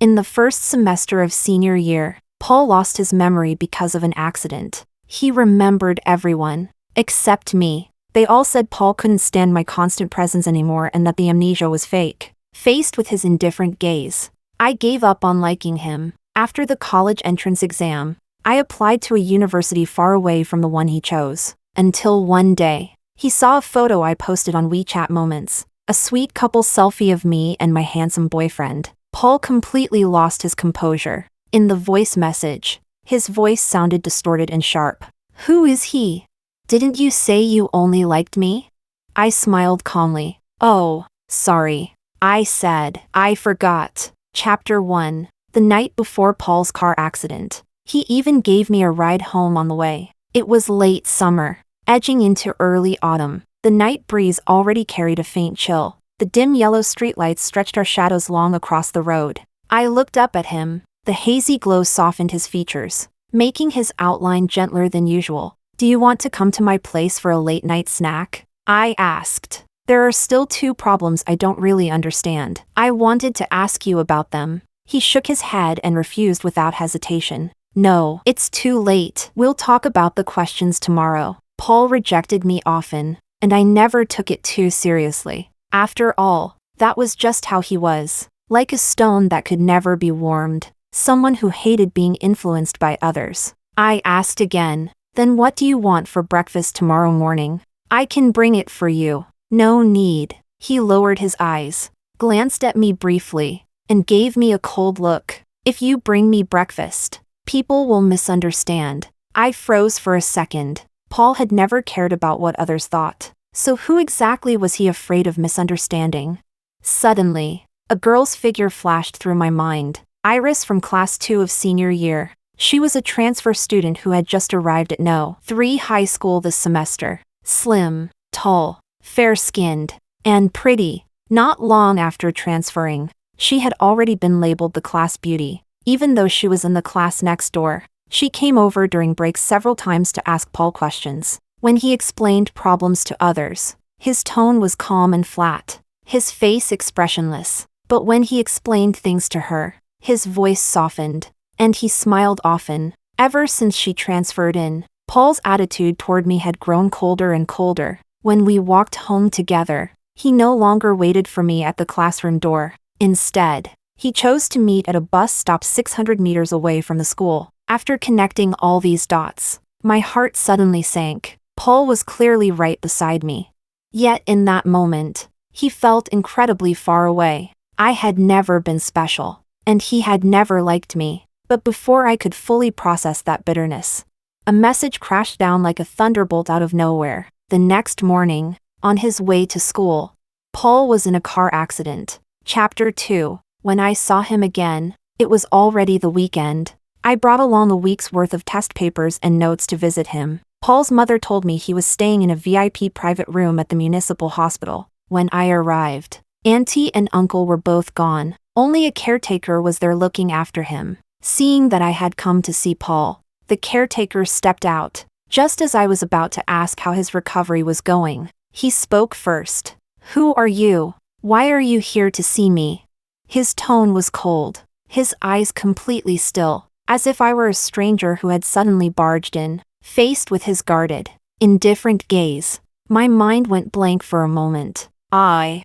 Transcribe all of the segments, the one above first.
In the first semester of senior year, Paul lost his memory because of an accident. He remembered everyone, except me. They all said Paul couldn't stand my constant presence anymore and that the amnesia was fake. Faced with his indifferent gaze, I gave up on liking him. After the college entrance exam, I applied to a university far away from the one he chose. Until one day, he saw a photo I posted on WeChat Moments, a sweet couple selfie of me and my handsome boyfriend. Paul completely lost his composure. In the voice message, his voice sounded distorted and sharp. "Who is he? Didn't you say you only liked me?" I smiled calmly. "Oh, sorry," I said. "I forgot." Chapter 1. The night before Paul's car accident. He even gave me a ride home on the way. It was late summer, edging into early autumn. The night breeze already carried a faint chill. The dim yellow streetlights stretched our shadows long across the road. I looked up at him. The hazy glow softened his features, making his outline gentler than usual. "Do you want to come to my place for a late-night snack?" I asked. "There are still 2 problems I don't really understand. I wanted to ask you about them." He shook his head and refused without hesitation. "No, it's too late. We'll talk about the questions tomorrow." Paul rejected me often, and I never took it too seriously. After all, that was just how he was. Like a stone that could never be warmed. Someone who hated being influenced by others. I asked again, "Then what do you want for breakfast tomorrow morning?" "I can bring it for you." "No need." He lowered his eyes, glanced at me briefly, and gave me a cold look. "If you bring me breakfast, people will misunderstand." I froze for a second. Paul had never cared about what others thought. So who exactly was he afraid of misunderstanding? Suddenly, a girl's figure flashed through my mind. Iris from class 2 of senior year. She was a transfer student who had just arrived at No. 3 high school this semester. Slim, tall, fair-skinned, and pretty. Not long after transferring, she had already been labeled the class beauty, even though she was in the class next door. She came over during breaks several times to ask Paul questions. When he explained problems to others, his tone was calm and flat, his face expressionless. But when he explained things to her, his voice softened, and he smiled often. Ever since she transferred in, Paul's attitude toward me had grown colder and colder. When we walked home together, he no longer waited for me at the classroom door. Instead, he chose to meet at a bus stop 600 meters away from the school. After connecting all these dots, my heart suddenly sank. Paul was clearly right beside me. Yet in that moment, he felt incredibly far away. I had never been special, and he had never liked me. But before I could fully process that bitterness, a message crashed down like a thunderbolt out of nowhere. The next morning, on his way to school, Paul was in a car accident. Chapter 2. When I saw him again, it was already the weekend. I brought along a week's worth of test papers and notes to visit him. Paul's mother told me he was staying in a VIP private room at the municipal hospital. When I arrived, Auntie and Uncle were both gone. Only a caretaker was there looking after him. Seeing that I had come to see Paul, the caretaker stepped out. Just as I was about to ask how his recovery was going, he spoke first. "Who are you? Why are you here to see me?" His tone was cold, his eyes completely still, as if I were a stranger who had suddenly barged in. Faced with his guarded, indifferent gaze, my mind went blank for a moment. I'm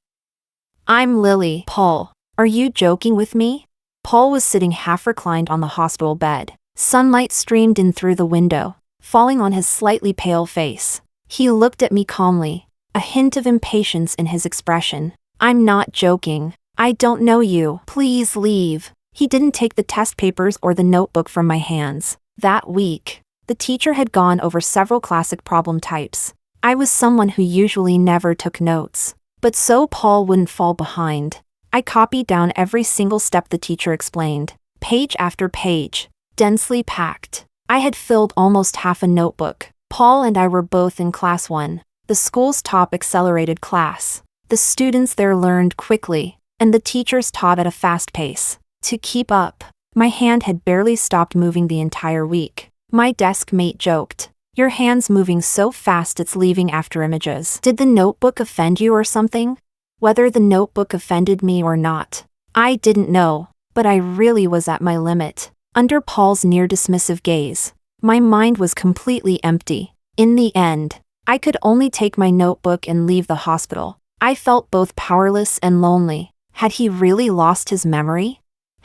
Lily. "Paul, are you joking with me?" Paul was sitting half reclined on the hospital bed. Sunlight streamed in through the window, falling on his slightly pale face. He looked at me calmly, a hint of impatience in his expression. "I'm not joking. I don't know you. Please leave." He didn't take the test papers or the notebook from my hands. That week, the teacher had gone over several classic problem types. I was someone who usually never took notes. But so Paul wouldn't fall behind, I copied down every single step the teacher explained, page after page, densely packed. I had filled almost half a notebook. Paul and I were both in class 1, the school's top accelerated class. The students there learned quickly, and the teachers taught at a fast pace. To keep up, my hand had barely stopped moving the entire week. My desk mate joked, "Your hand's moving so fast it's leaving after images." Did the notebook offend you or something? Whether the notebook offended me or not, I didn't know. But I really was at my limit. Under Paul's near-dismissive gaze, my mind was completely empty. In the end, I could only take my notebook and leave the hospital. I felt both powerless and lonely. Had he really lost his memory?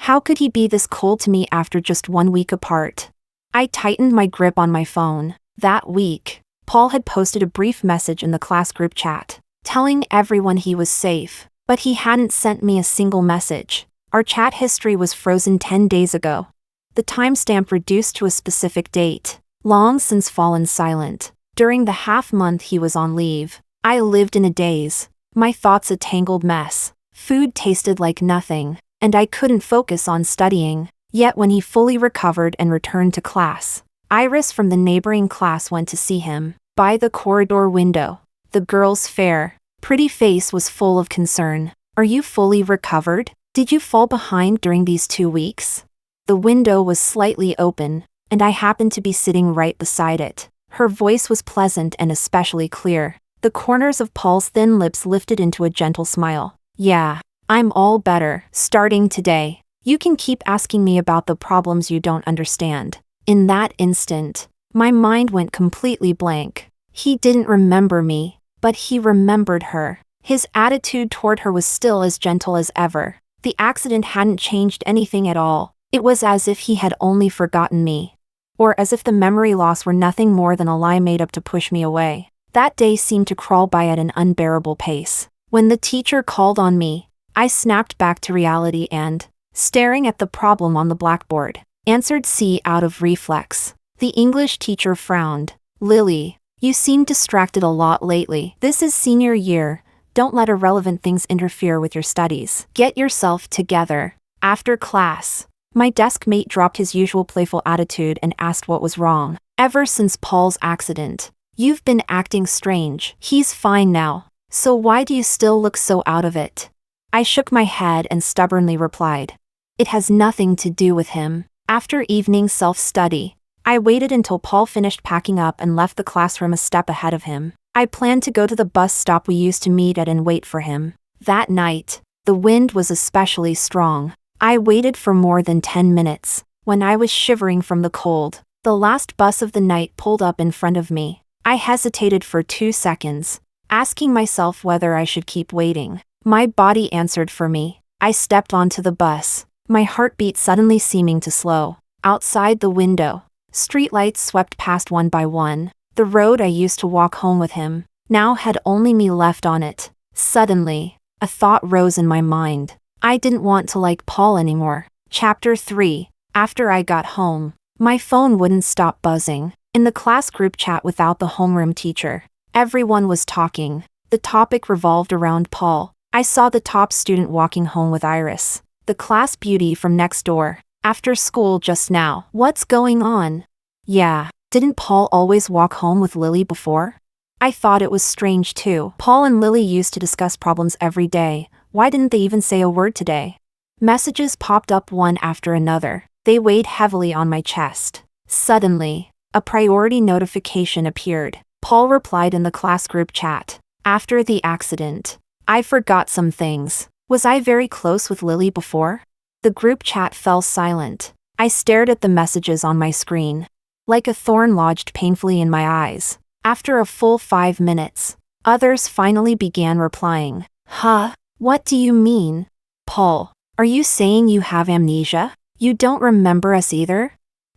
How could he be this cold to me after just 1 week apart? I tightened my grip on my phone. That week, Paul had posted a brief message in the class group chat, telling everyone he was safe, but he hadn't sent me a single message. Our chat history was frozen 10 days ago. The timestamp reduced to a specific date, long since fallen silent. During the half-month he was on leave, I lived in a daze, my thoughts a tangled mess. Food tasted like nothing, and I couldn't focus on studying. Yet when he fully recovered and returned to class, Iris from the neighboring class went to see him. By the corridor window, the girl's fair, pretty face was full of concern. "Are you fully recovered? Did you fall behind during these 2 weeks?" The window was slightly open, and I happened to be sitting right beside it. Her voice was pleasant and especially clear. The corners of Paul's thin lips lifted into a gentle smile. "Yeah, I'm all better, starting today. You can keep asking me about the problems you don't understand." In that instant, my mind went completely blank. He didn't remember me, but he remembered her. His attitude toward her was still as gentle as ever. The accident hadn't changed anything at all. It was as if he had only forgotten me. Or as if the memory loss were nothing more than a lie made up to push me away. That day seemed to crawl by at an unbearable pace. When the teacher called on me, I snapped back to reality and, staring at the problem on the blackboard, answered C out of reflex. The English teacher frowned. "Lily, you seem distracted a lot lately. This is senior year. Don't let irrelevant things interfere with your studies. Get yourself together." After class, my desk mate dropped his usual playful attitude and asked what was wrong. "Ever since Paul's accident, you've been acting strange." "He's fine now, so why do you still look so out of it?" I shook my head and stubbornly replied, "It has nothing to do with him." After evening self-study, I waited until Paul finished packing up and left the classroom a step ahead of him. I planned to go to the bus stop we used to meet at and wait for him. That night, the wind was especially strong. I waited for more than 10 minutes. When I was shivering from the cold, the last bus of the night pulled up in front of me. I hesitated for 2 seconds, asking myself whether I should keep waiting. My body answered for me. I stepped onto the bus, my heartbeat suddenly seeming to slow. Outside the window, streetlights swept past one by one. The road I used to walk home with him now had only me left on it. Suddenly, a thought rose in my mind. I didn't want to like Paul anymore. Chapter 3. After I got home, my phone wouldn't stop buzzing. In the class group chat without the homeroom teacher, everyone was talking. The topic revolved around Paul. I saw the top student walking home with Iris, the class beauty from next door. "After school just now. What's going on?" "Yeah, didn't Paul always walk home with Lily before?" I thought it was strange too. Paul and Lily used to discuss problems every day. Why didn't they even say a word today? Messages popped up one after another. They weighed heavily on my chest. Suddenly, a priority notification appeared. Paul replied in the class group chat. "After the accident, I forgot some things. Was I very close with Lily before?" The group chat fell silent. I stared at the messages on my screen. Like a thorn lodged painfully in my eyes. After a full 5 minutes, others finally began replying. "Huh? What do you mean? Paul, are you saying you have amnesia? You don't remember us either?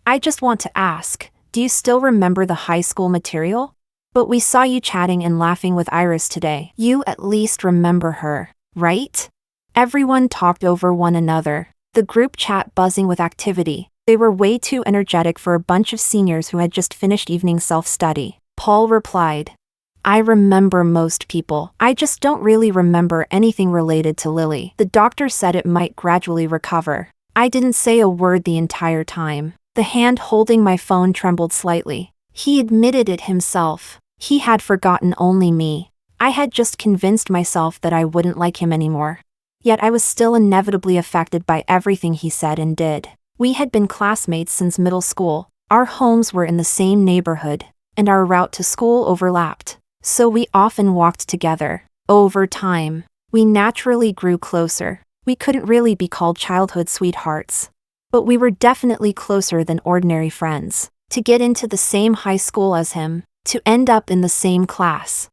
I just want to ask, do you still remember the high school material? But we saw you chatting and laughing with Iris today. You at least remember her, right?" Everyone talked over one another, the group chat buzzing with activity. They were way too energetic for a bunch of seniors who had just finished evening self-study. Paul replied, "I remember most people. I just don't really remember anything related to Lily. The doctor said it might gradually recover." I didn't say a word the entire time. The hand holding my phone trembled slightly. He admitted it himself. He had forgotten only me. I had just convinced myself that I wouldn't like him anymore. Yet I was still inevitably affected by everything he said and did. We had been classmates since middle school. Our homes were in the same neighborhood, and our route to school overlapped, so we often walked together. Over time, we naturally grew closer. We couldn't really be called childhood sweethearts. But we were definitely closer than ordinary friends. To get into the same high school as him, to end up in the same class,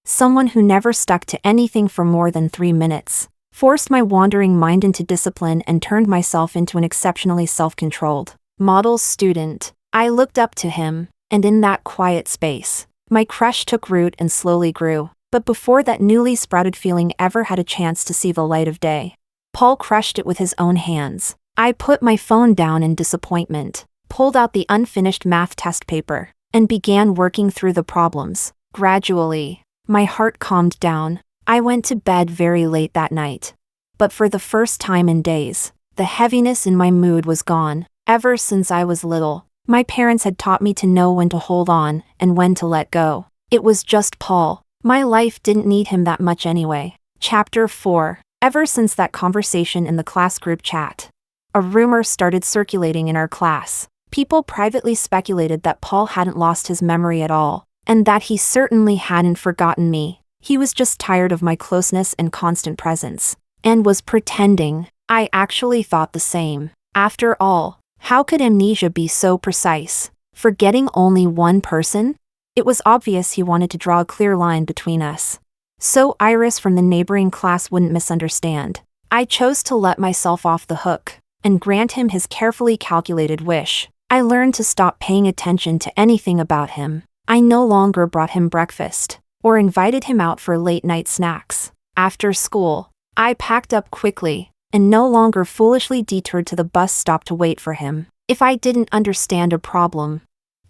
someone who never stuck to anything for more than 3 minutes, forced my wandering mind into discipline and turned myself into an exceptionally self-controlled model student. I looked up to him, and in that quiet space, my crush took root and slowly grew. But before that newly sprouted feeling ever had a chance to see the light of day, Paul crushed it with his own hands. I put my phone down in disappointment, pulled out the unfinished math test paper, and began working through the problems. Gradually, my heart calmed down. I went to bed very late that night. But for the first time in days, the heaviness in my mood was gone. Ever since I was little, my parents had taught me to know when to hold on and when to let go. It was just Paul. My life didn't need him that much anyway. Chapter 4. Ever since that conversation in the class group chat, a rumor started circulating in our class. People privately speculated that Paul hadn't lost his memory at all, and that he certainly hadn't forgotten me. He was just tired of my closeness and constant presence, and was pretending. I actually thought the same. After all, how could amnesia be so precise? Forgetting only one person? It was obvious he wanted to draw a clear line between us, so Iris from the neighboring class wouldn't misunderstand. I chose to let myself off the hook and grant him his carefully calculated wish. I learned to stop paying attention to anything about him. I no longer brought him breakfast or invited him out for late-night snacks. After school, I packed up quickly and no longer foolishly detoured to the bus stop to wait for him. If I didn't understand a problem,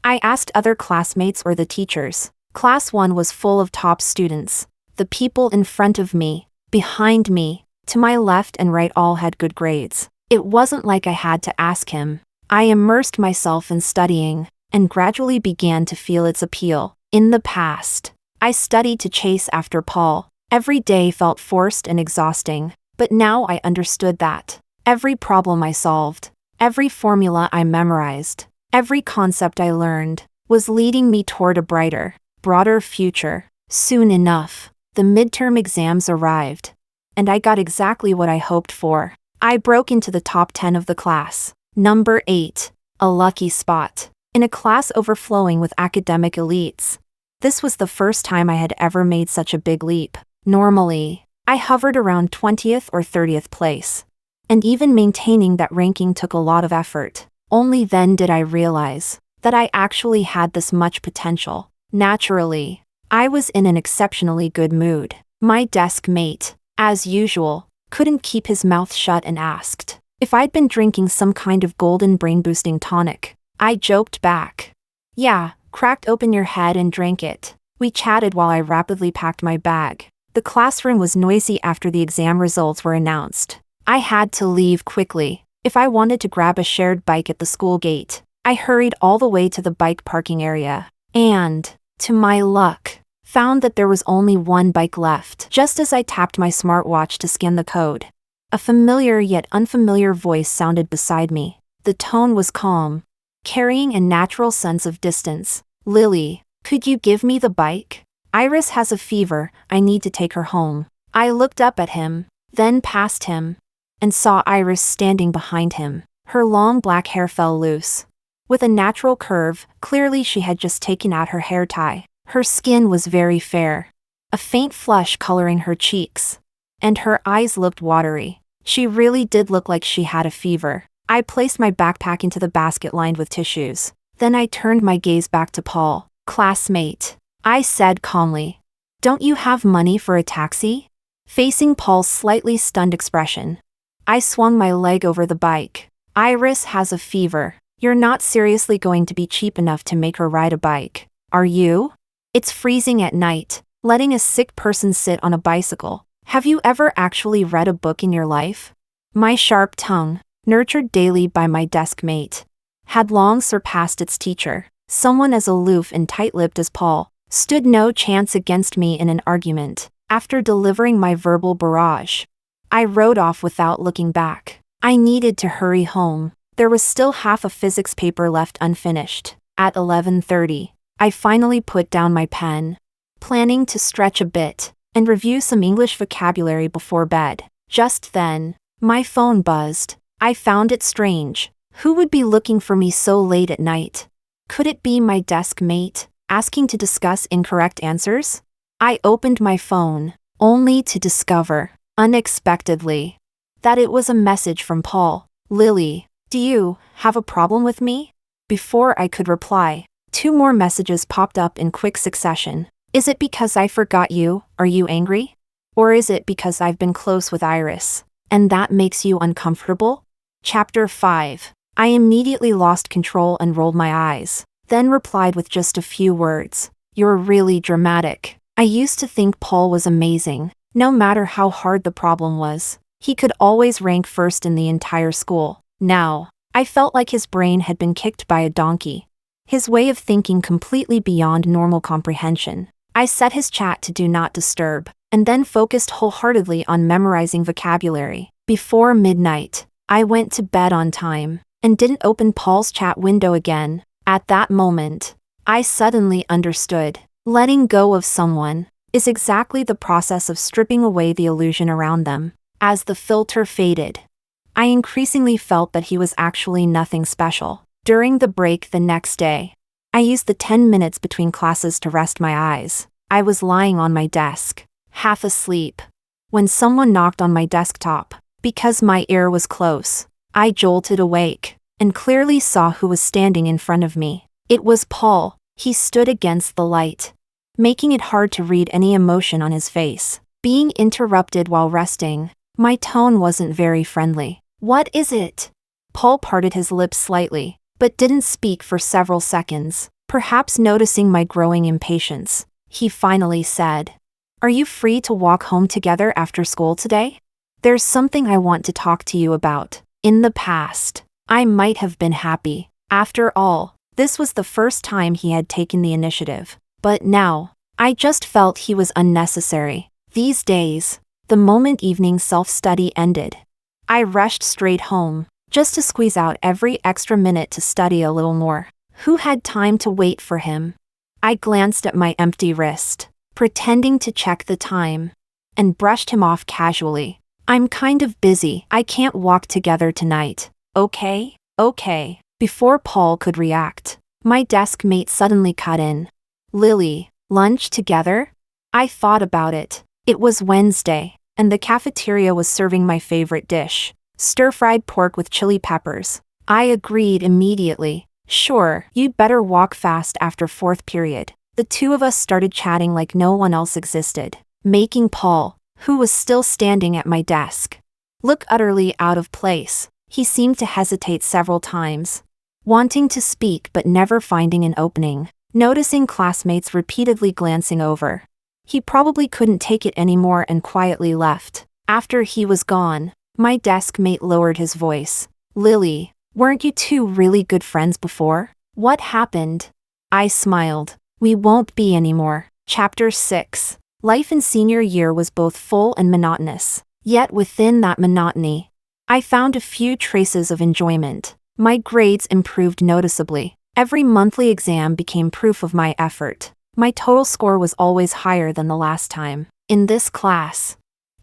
I asked other classmates or the teachers. Class 1 was full of top students. The people in front of me, behind me, to my left and right all had good grades. It wasn't like I had to ask him. I immersed myself in studying, and gradually began to feel its appeal. In the past, I studied to chase after Paul. Every day felt forced and exhausting, but now I understood that every problem I solved, every formula I memorized, every concept I learned, was leading me toward a brighter, broader future. Soon enough, the midterm exams arrived, and I got exactly what I hoped for. I broke into the top 10 of the class. Number 8, a lucky spot, in a class overflowing with academic elites. This was the first time I had ever made such a big leap. Normally, I hovered around 20th or 30th place, and even maintaining that ranking took a lot of effort. Only then did I realize that I actually had this much potential. Naturally, I was in an exceptionally good mood. My desk mate, as usual, couldn't keep his mouth shut and asked if I'd been drinking some kind of golden brain-boosting tonic. I joked back, "Yeah, cracked open your head and drank it." We chatted while I rapidly packed my bag. The classroom was noisy after the exam results were announced. I had to leave quickly if I wanted to grab a shared bike at the school gate. I hurried all the way to the bike parking area, and, to my luck, found that there was only one bike left. Just as I tapped my smartwatch to scan the code, a familiar yet unfamiliar voice sounded beside me. The tone was calm, carrying a natural sense of distance. "Lily, could you give me the bike? Iris has a fever, I need to take her home." I looked up at him, then past him, and saw Iris standing behind him. Her long black hair fell loose, with a natural curve. Clearly she had just taken out her hair tie. Her skin was very fair, a faint flush coloring her cheeks, and her eyes looked watery. She really did look like she had a fever. I placed my backpack into the basket lined with tissues. Then I turned my gaze back to Paul. "Classmate," I said calmly, "don't you have money for a taxi?" Facing Paul's slightly stunned expression, I swung my leg over the bike. "Iris has a fever. You're not seriously going to be cheap enough to make her ride a bike, are you? It's freezing at night, letting a sick person sit on a bicycle. Have you ever actually read a book in your life?" My sharp tongue, nurtured daily by my desk mate, had long surpassed its teacher. Someone as aloof and tight-lipped as Paul stood no chance against me in an argument. After delivering my verbal barrage, I rode off without looking back. I needed to hurry home. There was still half a physics paper left unfinished. At 11:30, I finally put down my pen, planning to stretch a bit and review some English vocabulary before bed. Just then, my phone buzzed. I found it strange. Who would be looking for me so late at night? Could it be my desk mate, asking to discuss incorrect answers? I opened my phone, only to discover, unexpectedly, that it was a message from Paul. Lily, do you have a problem with me? Before I could reply, 2 more messages popped up in quick succession. Is it because I forgot you? Are you angry? Or is it because I've been close with Iris, and that makes you uncomfortable? Chapter 5. I immediately lost control and rolled my eyes, then replied with just a few words. You're really dramatic. I used to think Paul was amazing. No matter how hard the problem was, he could always rank first in the entire school. Now, I felt like his brain had been kicked by a donkey. His way of thinking completely beyond normal comprehension. I set his chat to do not disturb, and then focused wholeheartedly on memorizing vocabulary. Before midnight, I went to bed on time, and didn't open Paul's chat window again. At that moment, I suddenly understood. Letting go of someone is exactly the process of stripping away the illusion around them. As the filter faded, I increasingly felt that he was actually nothing special. During the break the next day, I used the 10 minutes between classes to rest my eyes. I was lying on my desk, half asleep, when someone knocked on my desktop. Because my ear was close, I jolted awake, and clearly saw who was standing in front of me. It was Paul. He stood against the light, making it hard to read any emotion on his face. Being interrupted while resting, my tone wasn't very friendly. What is it? Paul parted his lips slightly, but didn't speak for several seconds. Perhaps noticing my growing impatience, he finally said, Are you free to walk home together after school today? There's something I want to talk to you about. In the past, I might have been happy. After all, this was the first time he had taken the initiative. But now, I just felt he was unnecessary. These days, the moment evening self-study ended, I rushed straight home, just to squeeze out every extra minute to study a little more. Who had time to wait for him? I glanced at my empty wrist, pretending to check the time, and brushed him off casually. I'm kind of busy. I can't walk together tonight. Okay? Before Paul could react, my desk mate suddenly cut in. Lily, lunch together? I thought about it. It was Wednesday, and the cafeteria was serving my favorite dish, stir-fried pork with chili peppers. I agreed immediately. Sure, you'd better walk fast after 4th period. The 2 of us started chatting like no one else existed, making Paul, who was still standing at my desk, look utterly out of place. He seemed to hesitate several times, wanting to speak but never finding an opening. Noticing classmates repeatedly glancing over, he probably couldn't take it anymore and quietly left. After he was gone, my desk mate lowered his voice. Lily, weren't you 2 really good friends before? What happened? I smiled. We won't be anymore. Chapter 6. Life in senior year was both full and monotonous. Yet within that monotony, I found a few traces of enjoyment. My grades improved noticeably. Every monthly exam became proof of my effort. My total score was always higher than the last time. In this class,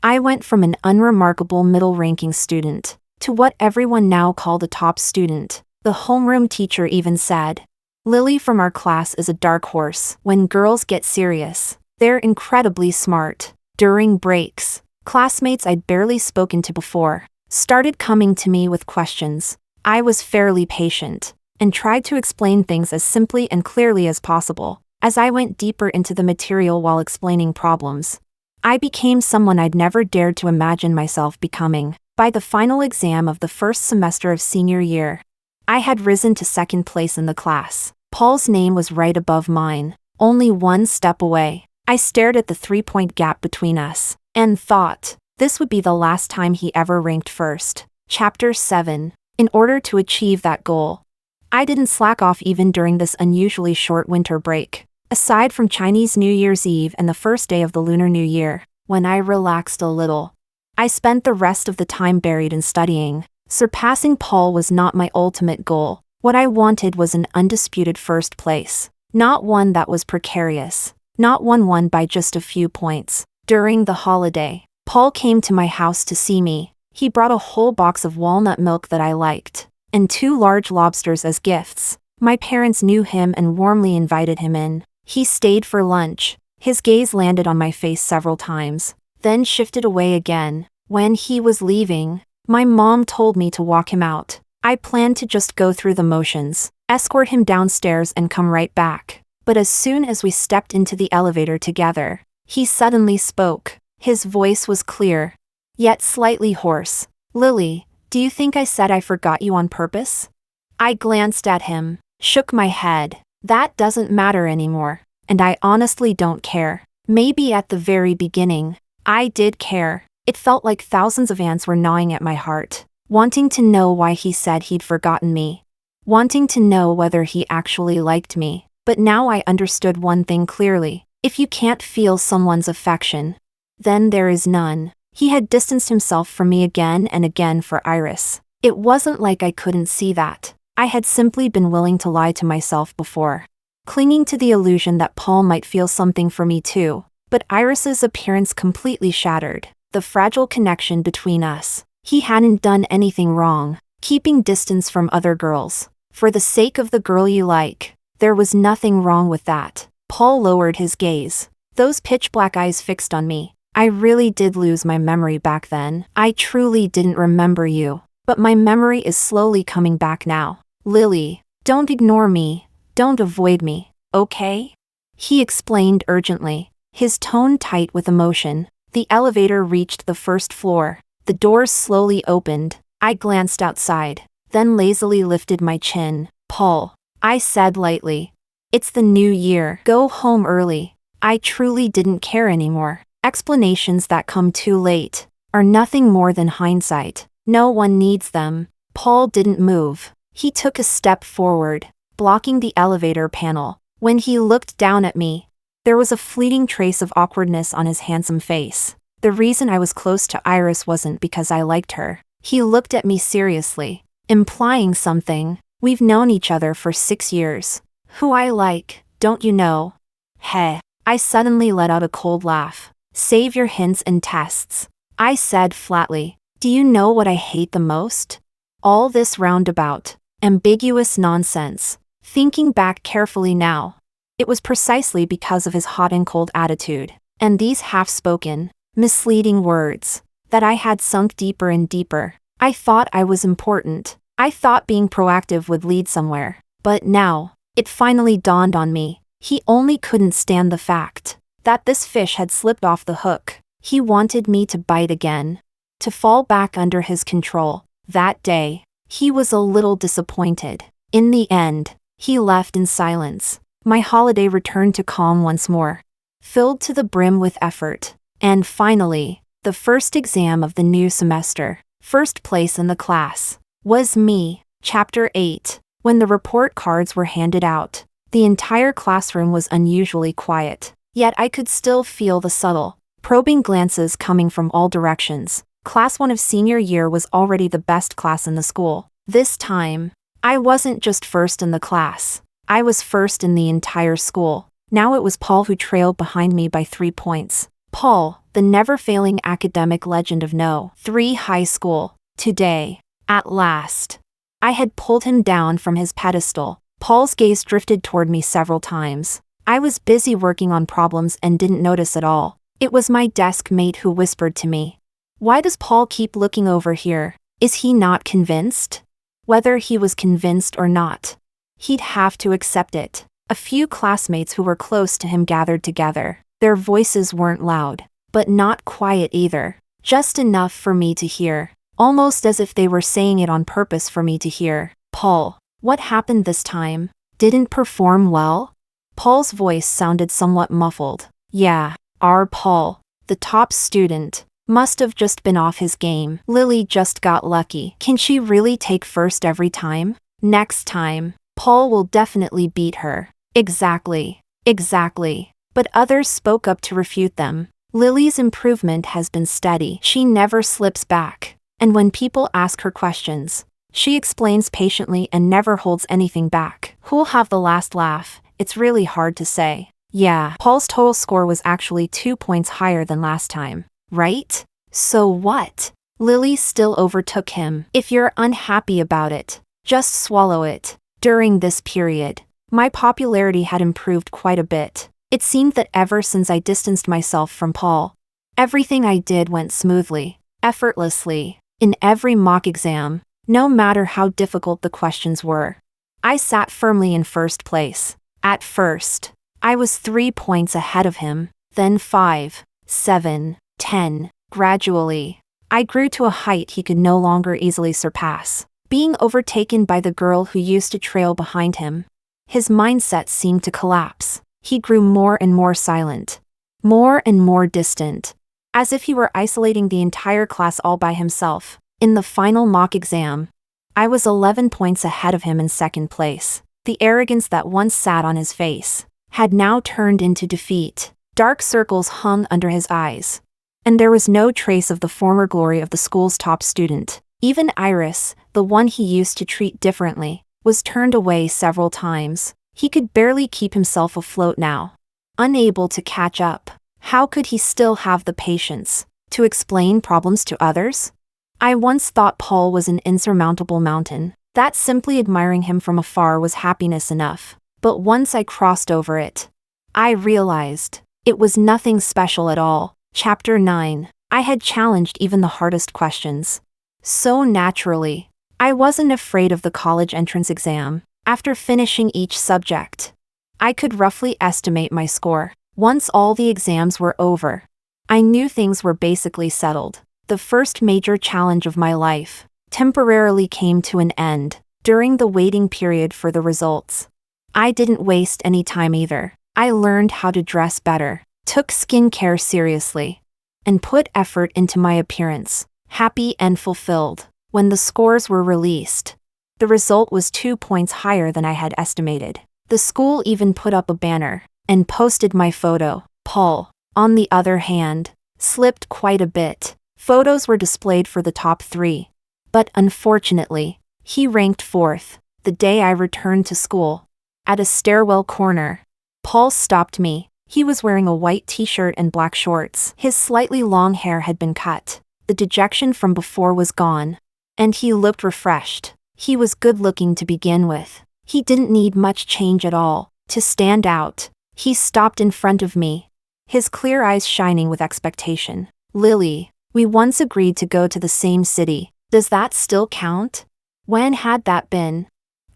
I went from an unremarkable middle-ranking student to what everyone now called a top student. The homeroom teacher even said, Lily from our class is a dark horse. When girls get serious, they're incredibly smart. During breaks, classmates I'd barely spoken to before started coming to me with questions. I was fairly patient and tried to explain things as simply and clearly as possible. As I went deeper into the material while explaining problems, I became someone I'd never dared to imagine myself becoming. By the final exam of the first semester of senior year, I had risen to 2nd place in the class. Paul's name was right above mine, only 1 step away. I stared at the 3-point gap between us, and thought, this would be the last time he ever ranked first. Chapter 7. In order to achieve that goal, I didn't slack off even during this unusually short winter break. Aside from Chinese New Year's Eve and the first day of the Lunar New Year, when I relaxed a little, I spent the rest of the time buried in studying. Surpassing Paul was not my ultimate goal. What I wanted was an undisputed 1st place, not one that was precarious, not one won by just a few points. During the holiday, Paul came to my house to see me. He brought a whole box of walnut milk that I liked, and 2 large lobsters as gifts. My parents knew him and warmly invited him in. He stayed for lunch. His gaze landed on my face several times, then shifted away again. When he was leaving, my mom told me to walk him out. I planned to just go through the motions, escort him downstairs and come right back. But as soon as we stepped into the elevator together, he suddenly spoke. His voice was clear, yet slightly hoarse. "Lily, do you think I said I forgot you on purpose?" I glanced at him, shook my head. That doesn't matter anymore, and I honestly don't care. Maybe at the very beginning, I did care. It felt like thousands of ants were gnawing at my heart, wanting to know why he said he'd forgotten me, wanting to know whether he actually liked me. But now I understood one thing clearly. If you can't feel someone's affection, then there is none. He had distanced himself from me again and again for Iris. It wasn't like I couldn't see that. I had simply been willing to lie to myself before, clinging to the illusion that Paul might feel something for me too. But Iris's appearance completely shattered the fragile connection between us. He hadn't done anything wrong, keeping distance from other girls. For the sake of the girl you like, there was nothing wrong with that. Paul lowered his gaze, those pitch-black eyes fixed on me. I really did lose my memory back then. I truly didn't remember you, but my memory is slowly coming back now. "Lily, don't ignore me, don't avoid me, okay?" He explained urgently, his tone tight with emotion. The elevator reached the first floor. The doors slowly opened. I glanced outside, then lazily lifted my chin. "Paul," I said lightly. "It's the new year. Go home early." I truly didn't care anymore. Explanations that come too late are nothing more than hindsight. No one needs them. Paul didn't move. He took a step forward, blocking the elevator panel. When he looked down at me, there was a fleeting trace of awkwardness on his handsome face. The reason I was close to Iris wasn't because I liked her. He looked at me seriously, implying something. "We've known each other for 6 years. Who I like, don't you know?" Heh. I suddenly let out a cold laugh. "Save your hints and tests," I said flatly. "Do you know what I hate the most? All this roundabout, ambiguous nonsense." Thinking back carefully now, it was precisely because of his hot and cold attitude, and these half-spoken, misleading words, that I had sunk deeper and deeper. I thought I was important. I thought being proactive would lead somewhere. But now, it finally dawned on me. He only couldn't stand the fact that this fish had slipped off the hook. He wanted me to bite again, to fall back under his control. That day, he was a little disappointed. In the end, he left in silence. My holiday returned to calm once more, filled to the brim with effort. And finally, the first exam of the new semester, first place in the class, was me. Chapter 8. When the report cards were handed out, the entire classroom was unusually quiet. Yet I could still feel the subtle, probing glances coming from all directions. Class 1 of senior year was already the best class in the school. This time, I wasn't just first in the class. I was first in the entire school. Now it was Paul who trailed behind me by 3 points. Paul, the never-failing academic legend of No. 3 high school. Today, at last, I had pulled him down from his pedestal. Paul's gaze drifted toward me several times. I was busy working on problems and didn't notice at all. It was my desk mate who whispered to me, "Why does Paul keep looking over here? Is he not convinced?" Whether he was convinced or not, he'd have to accept it. A few classmates who were close to him gathered together. Their voices weren't loud, but not quiet either. Just enough for me to hear, almost as if they were saying it on purpose for me to hear. "Paul, what happened this time? Didn't perform well?" Paul's voice sounded somewhat muffled. "Yeah, our Paul, the top student, must have just been off his game. Lily just got lucky. Can she really take first every time? Next time, Paul will definitely beat her." Exactly. But others spoke up to refute them. "Lily's improvement has been steady. She never slips back. And when people ask her questions, she explains patiently and never holds anything back. Who'll have the last laugh? It's really hard to say." Yeah, Paul's total score was actually 2 points higher than last time, right? So what? Lily still overtook him. If you're unhappy about it, just swallow it. During this period, my popularity had improved quite a bit. It seemed that ever since I distanced myself from Paul, everything I did went smoothly, effortlessly. In every mock exam, no matter how difficult the questions were, I sat firmly in first place. At first, I was 3 points ahead of him, then 5, 7, 10. Gradually, I grew to a height he could no longer easily surpass, being overtaken by the girl who used to trail behind him. His mindset seemed to collapse. He grew more and more silent, more and more distant, as if he were isolating the entire class all by himself. In the final mock exam, I was 11 points ahead of him in second place. The arrogance that once sat on his face had now turned into defeat. Dark circles hung under his eyes, and there was no trace of the former glory of the school's top student. Even Iris, the one he used to treat differently, was turned away several times. He could barely keep himself afloat now. Unable to catch up, how could he still have the patience to explain problems to others? I once thought Paul was an insurmountable mountain, that simply admiring him from afar was happiness enough. But once I crossed over it, I realized it was nothing special at all. Chapter 9. I had challenged even the hardest questions so naturally. I wasn't afraid of the college entrance exam. After finishing each subject, I could roughly estimate my score. Once all the exams were over, I knew things were basically settled. The first major challenge of my life temporarily came to an end. During the waiting period for the results, I didn't waste any time either. I learned how to dress better, took skincare seriously, and put effort into my appearance. Happy and fulfilled, when the scores were released, the result was 2 points higher than I had estimated. The school even put up a banner and posted my photo. Paul, on the other hand, slipped quite a bit. Photos were displayed for the top 3, but unfortunately, he ranked 4th. The day I returned to school, at a stairwell corner, Paul stopped me. He was wearing a white t-shirt and black shorts. His slightly long hair had been cut. The dejection from before was gone, and he looked refreshed. He was good-looking to begin with. He didn't need much change at all to stand out. He stopped in front of me, his clear eyes shining with expectation. Lily, we once agreed to go to the same city. Does that still count? When had that been?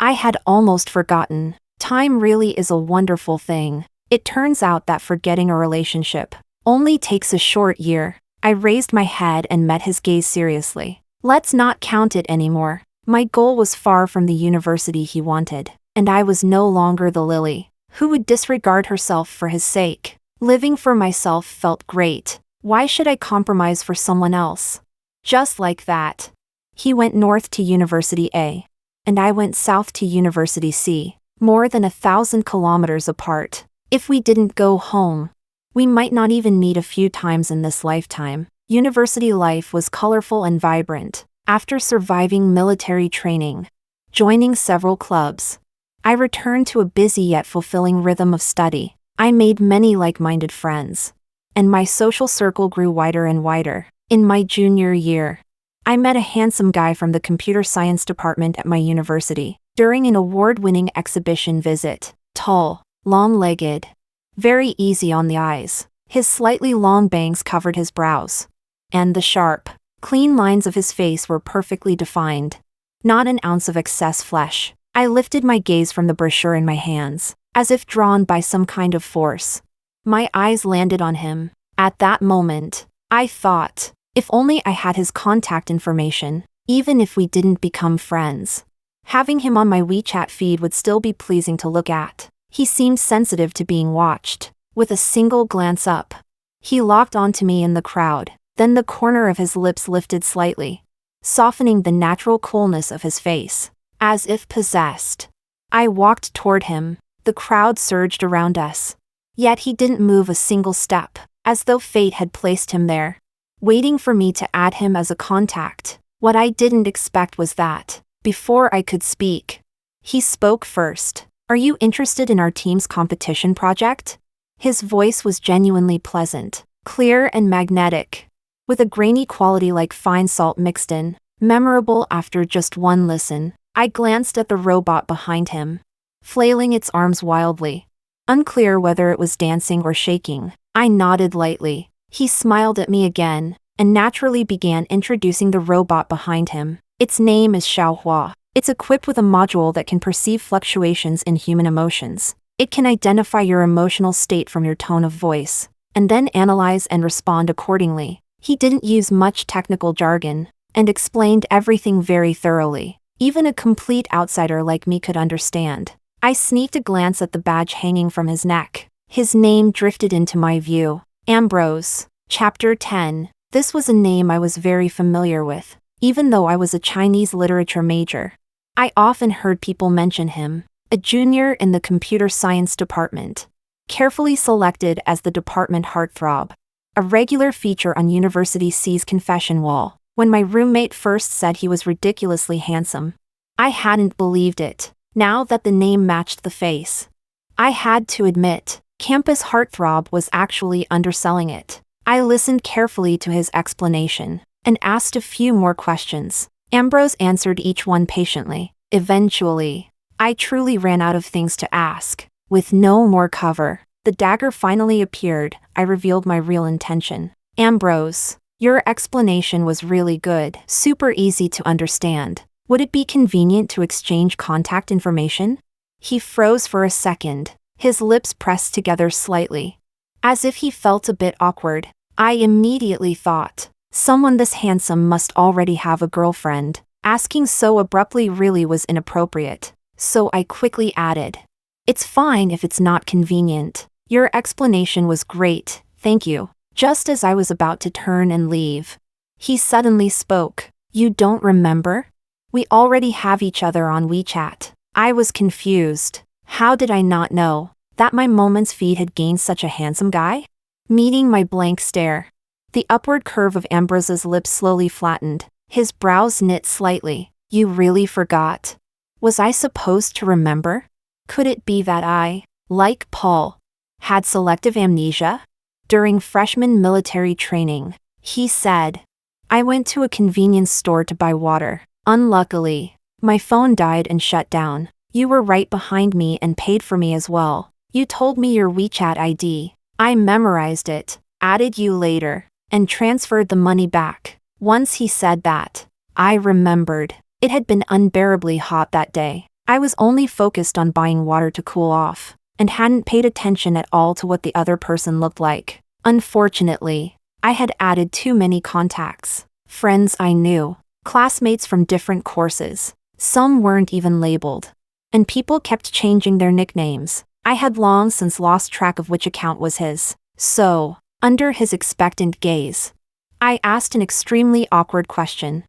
I had almost forgotten. Time really is a wonderful thing. It turns out that forgetting a relationship only takes a short year. I raised my head and met his gaze seriously. Let's not count it anymore. My goal was far from the university he wanted, and I was no longer the Lily who would disregard herself for his sake. Living for myself felt great. Why should I compromise for someone else? Just like that, he went north to University A, and I went south to University C, more than 1,000 kilometers apart. If we didn't go home, we might not even meet a few times in this lifetime. University life was colorful and vibrant. After surviving military training, joining several clubs, I returned to a busy yet fulfilling rhythm of study. I made many like-minded friends, and my social circle grew wider and wider. In my junior year, I met a handsome guy from the computer science department at my university during an award-winning exhibition visit. Tall, long-legged, very easy on the eyes. His slightly long bangs covered his brows, and the sharp, clean lines of his face were perfectly defined. Not an ounce of excess flesh. I lifted my gaze from the brochure in my hands, as if drawn by some kind of force. My eyes landed on him. At that moment, I thought, if only I had his contact information, even if we didn't become friends. Having him on my WeChat feed would still be pleasing to look at. He seemed sensitive to being watched. With a single glance up, he locked onto me in the crowd. Then the corner of his lips lifted slightly, softening the natural coolness of his face. As if possessed, I walked toward him. The crowd surged around us. Yet he didn't move a single step, as though fate had placed him there, waiting for me to add him as a contact. What I didn't expect was that, before I could speak, he spoke first. Are you interested in our team's competition project? His voice was genuinely pleasant, clear and magnetic, with a grainy quality like fine salt mixed in. Memorable after just one listen. I glanced at the robot behind him, flailing its arms wildly. Unclear whether it was dancing or shaking. I nodded lightly. He smiled at me again, and naturally began introducing the robot behind him. Its name is Xiaohua. It's equipped with a module that can perceive fluctuations in human emotions. It can identify your emotional state from your tone of voice, and then analyze and respond accordingly. He didn't use much technical jargon, and explained everything very thoroughly. Even a complete outsider like me could understand. I sneaked a glance at the badge hanging from his neck. His name drifted into my view. Ambrose. Chapter 10. This was a name I was very familiar with, even though I was a Chinese literature major. I often heard people mention him, a junior in the computer science department, carefully selected as the department heartthrob. A regular feature on University C's confession wall. When my roommate first said he was ridiculously handsome, I hadn't believed it. Now that the name matched the face, I had to admit, campus heartthrob was actually underselling it. I listened carefully to his explanation, and asked a few more questions. Ambrose answered each one patiently. Eventually, I truly ran out of things to ask. With no more cover, the dagger finally appeared. I revealed my real intention. Ambrose, your explanation was really good, super easy to understand. Would it be convenient to exchange contact information? He froze for a second, his lips pressed together slightly, as if he felt a bit awkward. I immediately thought, someone this handsome must already have a girlfriend. Asking so abruptly really was inappropriate, so I quickly added, it's fine if it's not convenient. Your explanation was great, thank you. Just as I was about to turn and leave, he suddenly spoke. You don't remember? We already have each other on WeChat. I was confused. How did I not know that my Moments feed had gained such a handsome guy? Meeting my blank stare, the upward curve of Ambrose's lips slowly flattened, his brows knit slightly. You really forgot? Was I supposed to remember? Could it be that I, like Paul, had selective amnesia? During freshman military training, he said, I went to a convenience store to buy water. Unluckily, my phone died and shut down. You were right behind me and paid for me as well. You told me your WeChat ID. I memorized it, added you later, and transferred the money back. Once he said that, I remembered. It had been unbearably hot that day. I was only focused on buying water to cool off, and hadn't paid attention at all to what the other person looked like. Unfortunately, I had added too many contacts. Friends I knew, classmates from different courses. Some weren't even labeled. And people kept changing their nicknames. I had long since lost track of which account was his. So, under his expectant gaze, I asked an extremely awkward question.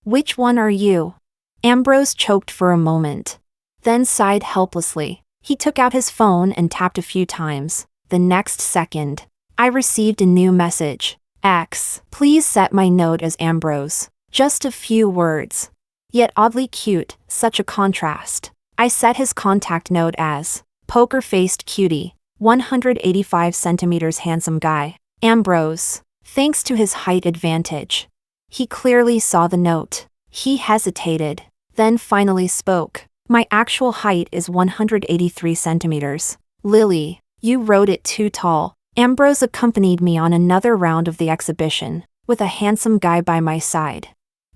Which one are you? Ambrose choked for a moment, then sighed helplessly. He took out his phone and tapped a few times. The next second, I received a new message. X, please set my note as Ambrose. Just a few words. Yet oddly cute, such a contrast. I set his contact note as poker-faced cutie, 185 centimeters handsome guy. Ambrose, thanks to his height advantage. He clearly saw the note. He hesitated, then finally spoke. My actual height is 183 centimeters. Lily, you wrote it too tall. Ambrose accompanied me on another round of the exhibition, with a handsome guy by my side.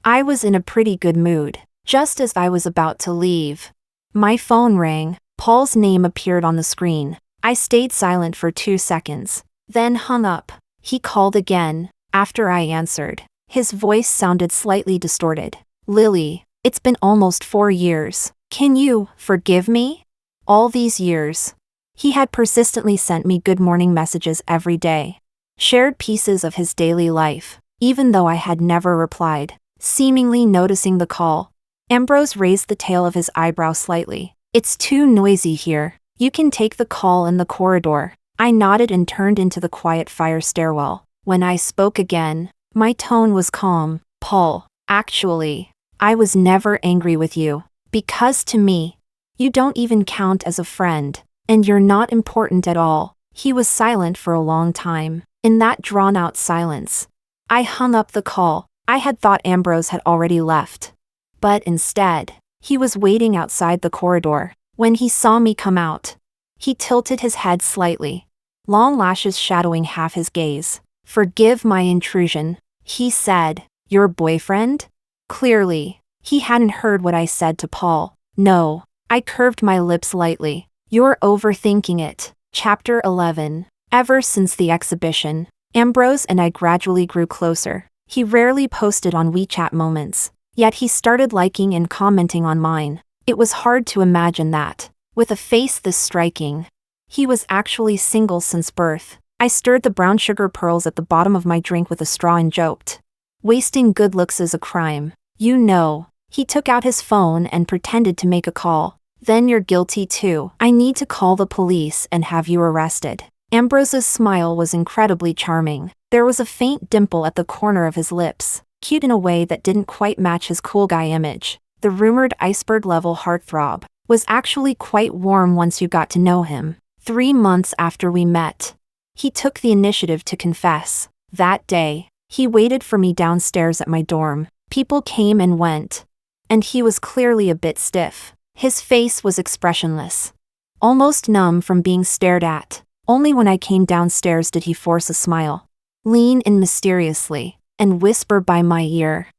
I was in a pretty good mood. Just as I was about to leave, my phone rang. Paul's name appeared on the screen. I stayed silent for 2 seconds, then hung up. He called again. After I answered, his voice sounded slightly distorted. Lily, it's been almost 4 years. Can you forgive me? All these years, he had persistently sent me good morning messages every day, shared pieces of his daily life, even though I had never replied. Seemingly noticing the call, Ambrose raised the tail of his eyebrow slightly. It's too noisy here. You can take the call in the corridor. I nodded and turned into the quiet fire stairwell. When I spoke again, my tone was calm. Paul, actually, I was never angry with you. Because to me, you don't even count as a friend, and you're not important at all. He was silent for a long time. In that drawn-out silence, I hung up the call. I had thought Ambrose had already left. But instead, he was waiting outside the corridor. When he saw me come out, he tilted his head slightly, long lashes shadowing half his gaze. "Forgive my intrusion," he said. "Your boyfriend?" Clearly, he hadn't heard what I said to Paul. "No." I curved my lips lightly. "You're overthinking it." Chapter 11. Ever since the exhibition, Ambrose and I gradually grew closer. He rarely posted on WeChat Moments, yet he started liking and commenting on mine. It was hard to imagine that, with a face this striking, he was actually single since birth. I stirred the brown sugar pearls at the bottom of my drink with a straw and joked, "Wasting good looks is a crime. You know." He took out his phone and pretended to make a call. "Then you're guilty too. I need to call the police and have you arrested." Ambrose's smile was incredibly charming. There was a faint dimple at the corner of his lips, cute in a way that didn't quite match his cool guy image. The rumored iceberg-level heartthrob was actually quite warm once you got to know him. 3 months after we met, he took the initiative to confess. That day, he waited for me downstairs at my dorm. People came and went, and he was clearly a bit stiff. His face was expressionless, almost numb from being stared at. Only when I came downstairs did he force a smile, lean in mysteriously, and whisper by my ear,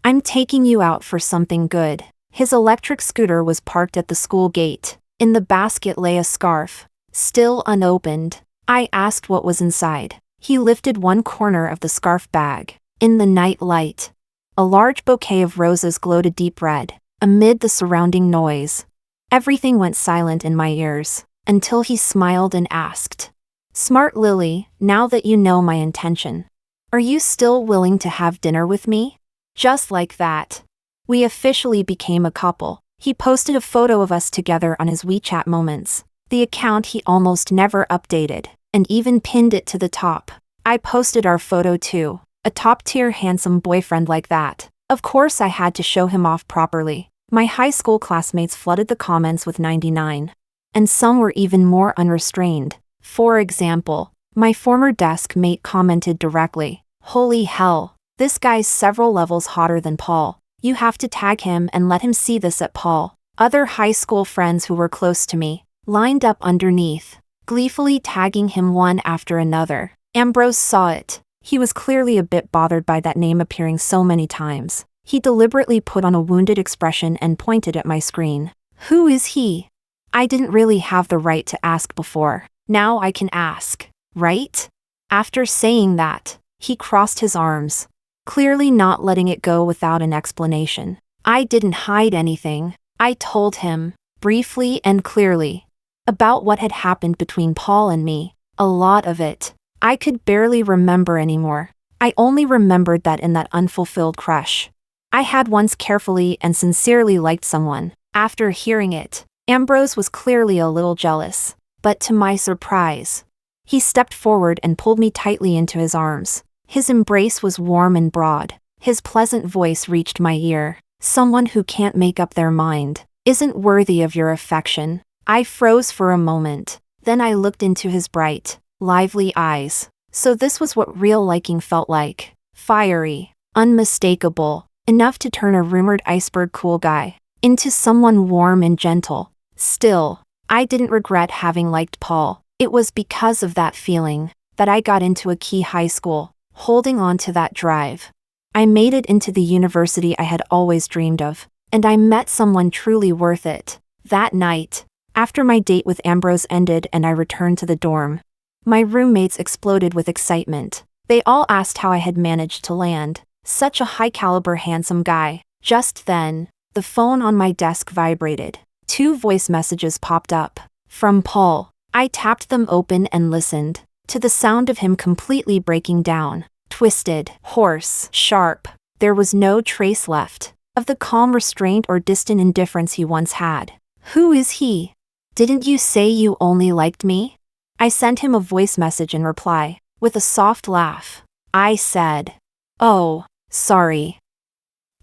"I'm taking you out for something good." His electric scooter was parked at the school gate. In the basket lay a scarf, still unopened. I asked what was inside. He lifted one corner of the scarf bag. In the night light, a large bouquet of roses glowed a deep red. Amid the surrounding noise, everything went silent in my ears, until he smiled and asked, "Smart Lily, now that you know my intention, are you still willing to have dinner with me?" Just like that, we officially became a couple. He posted a photo of us together on his WeChat Moments, the account he almost never updated, and even pinned it to the top. I posted our photo too. A top-tier handsome boyfriend like that. Of course I had to show him off properly. My high school classmates flooded the comments with 99. And some were even more unrestrained. For example, my former desk mate commented directly, "Holy hell, this guy's several levels hotter than Paul. You have to tag him and let him see this at Paul." Other high school friends who were close to me lined up underneath, gleefully tagging him one after another. Ambrose saw it. He was clearly a bit bothered by that name appearing so many times. He deliberately put on a wounded expression and pointed at my screen. "Who is he?" I didn't really have the right to ask before. Now I can ask, right? After saying that, he crossed his arms, clearly not letting it go without an explanation. I didn't hide anything. I told him, briefly and clearly, about what had happened between Paul and me. A lot of it I could barely remember anymore. I only remembered that in that unfulfilled crush I had once carefully and sincerely liked someone. After hearing it, Ambrose was clearly a little jealous, but to my surprise, he stepped forward and pulled me tightly into his arms. His embrace was warm and broad. His pleasant voice reached my ear. "Someone who can't make up their mind isn't worthy of your affection." I froze for a moment. Then I looked into his bright, lively eyes. So this was what real liking felt like. Fiery, unmistakable, enough to turn a rumored iceberg cool guy into someone warm and gentle. Still, I didn't regret having liked Paul. It was because of that feeling that I got into a key high school, holding on to that drive. I made it into the university I had always dreamed of, and I met someone truly worth it. That night, after my date with Ambrose ended and I returned to the dorm, my roommates exploded with excitement. They all asked how I had managed to land such a high-caliber handsome guy. Just then, the phone on my desk vibrated. 2 voice messages popped up. From Paul. I tapped them open and listened to the sound of him completely breaking down. Twisted, hoarse, sharp. There was no trace left of the calm restraint or distant indifference he once had. "Who is he? Didn't you say you only liked me?" I sent him a voice message in reply. With a soft laugh, I said, "Oh, sorry.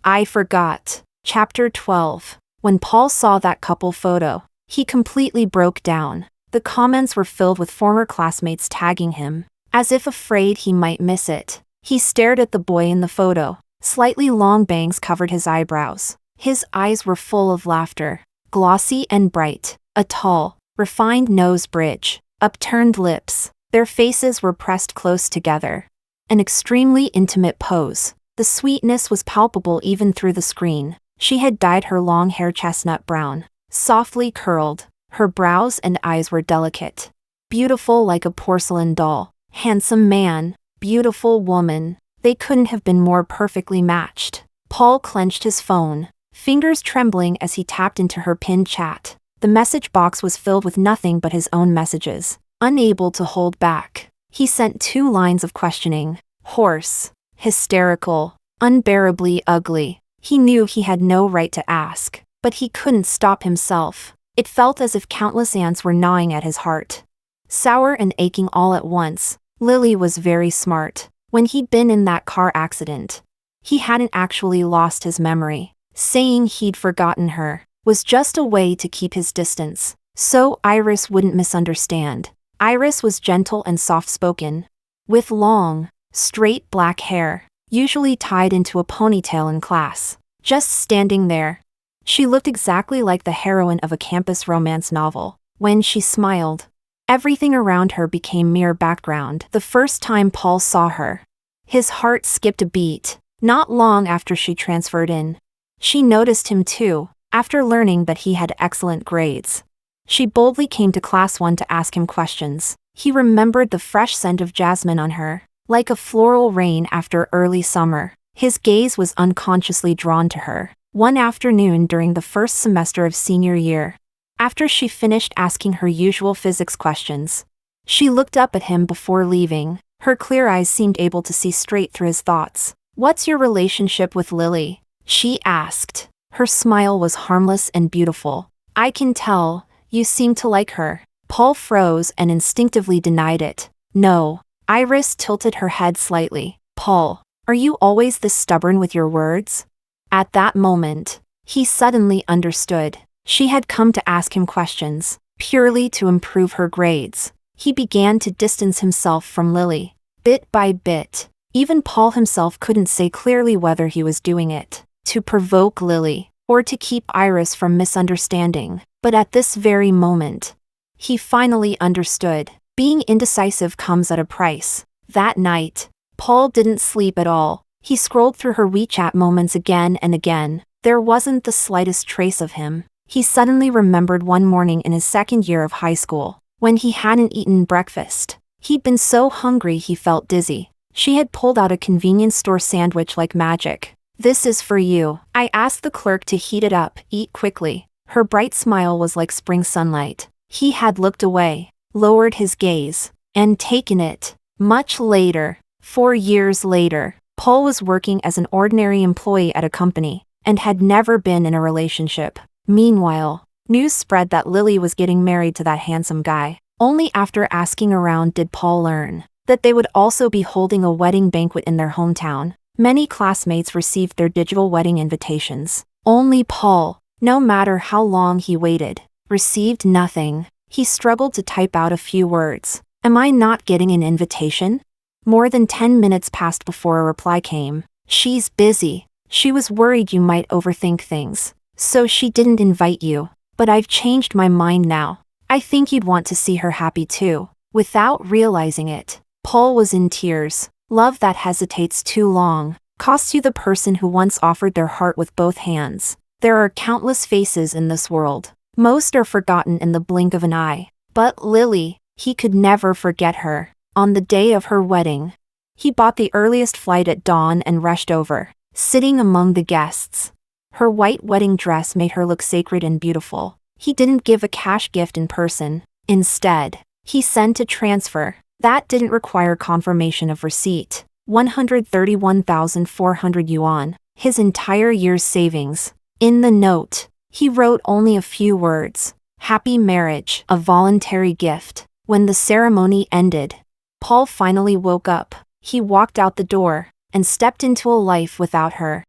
I forgot." Chapter 12. When Paul saw that couple photo, he completely broke down. The comments were filled with former classmates tagging him, as if afraid he might miss it. He stared at the boy in the photo. Slightly long bangs covered his eyebrows. His eyes were full of laughter, glossy and bright. A tall, refined nose bridge, upturned lips. Their faces were pressed close together. An extremely intimate pose. The sweetness was palpable even through the screen. She had dyed her long hair chestnut brown, softly curled. Her brows and eyes were delicate. Beautiful like a porcelain doll. Handsome man, beautiful woman. They couldn't have been more perfectly matched. Paul clenched his phone, fingers trembling as he tapped into her pinned chat. The message box was filled with nothing but his own messages. Unable to hold back, he sent 2 lines of questioning. Hoarse, hysterical, unbearably ugly. He knew he had no right to ask, but he couldn't stop himself. It felt as if countless ants were gnawing at his heart. Sour and aching all at once. Lily was very smart. When he'd been in that car accident, he hadn't actually lost his memory. Saying he'd forgotten her was just a way to keep his distance, so Iris wouldn't misunderstand. Iris was gentle and soft-spoken, with long, straight black hair, usually tied into a ponytail in class. Just standing there. She looked exactly like the heroine of a campus romance novel. When she smiled, everything around her became mere background. The first time Paul saw her, his heart skipped a beat. Not long after she transferred in, she noticed him too, after learning that he had excellent grades. She boldly came to class 1 to ask him questions. He remembered the fresh scent of jasmine on her, like a floral rain after early summer. His gaze was unconsciously drawn to her. One afternoon during the first semester of senior year, after she finished asking her usual physics questions, she looked up at him before leaving. Her clear eyes seemed able to see straight through his thoughts. "What's your relationship with Lily?" she asked. Her smile was harmless and beautiful. "I can tell, you seem to like her." Paul froze and instinctively denied it. "No." Iris tilted her head slightly. "Paul, are you always this stubborn with your words?" At that moment, he suddenly understood. She had come to ask him questions, purely to improve her grades. He began to distance himself from Lily, bit by bit. Even Paul himself couldn't say clearly whether he was doing it to provoke Lily, or to keep Iris from misunderstanding. But at this very moment, he finally understood. Being indecisive comes at a price. That night, Paul didn't sleep at all. He scrolled through her WeChat Moments again and again. There wasn't the slightest trace of him. He suddenly remembered one morning in his 2nd year of high school, when he hadn't eaten breakfast. He'd been so hungry he felt dizzy. She had pulled out a convenience store sandwich like magic. "This is for you." I asked the clerk to heat it up. "Eat quickly." Her bright smile was like spring sunlight. He had looked away, lowered his gaze, and taken it. Much later, 4 years later, Paul was working as an ordinary employee at a company, and had never been in a relationship. Meanwhile, news spread that Lily was getting married to that handsome guy. Only after asking around did Paul learn that they would also be holding a wedding banquet in their hometown. Many classmates received their digital wedding invitations. Only Paul, no matter how long he waited, received nothing. He struggled to type out a few words. "Am I not getting an invitation?" More than 10 minutes passed before a reply came. "She's busy. She was worried you might overthink things, so she didn't invite you. But I've changed my mind now. I think you'd want to see her happy too." Without realizing it, Paul was in tears. Love that hesitates too long costs you the person who once offered their heart with both hands. There are countless faces in this world. Most are forgotten in the blink of an eye. But Lily, he could never forget her. On the day of her wedding, he bought the earliest flight at dawn and rushed over, sitting among the guests. Her white wedding dress made her look sacred and beautiful. He didn't give a cash gift in person. Instead, he sent a transfer. That didn't require confirmation of receipt. 131,400 yuan, his entire year's savings. In the note, he wrote only a few words. "Happy marriage, a voluntary gift." When the ceremony ended, Paul finally woke up. He walked out the door and stepped into a life without her.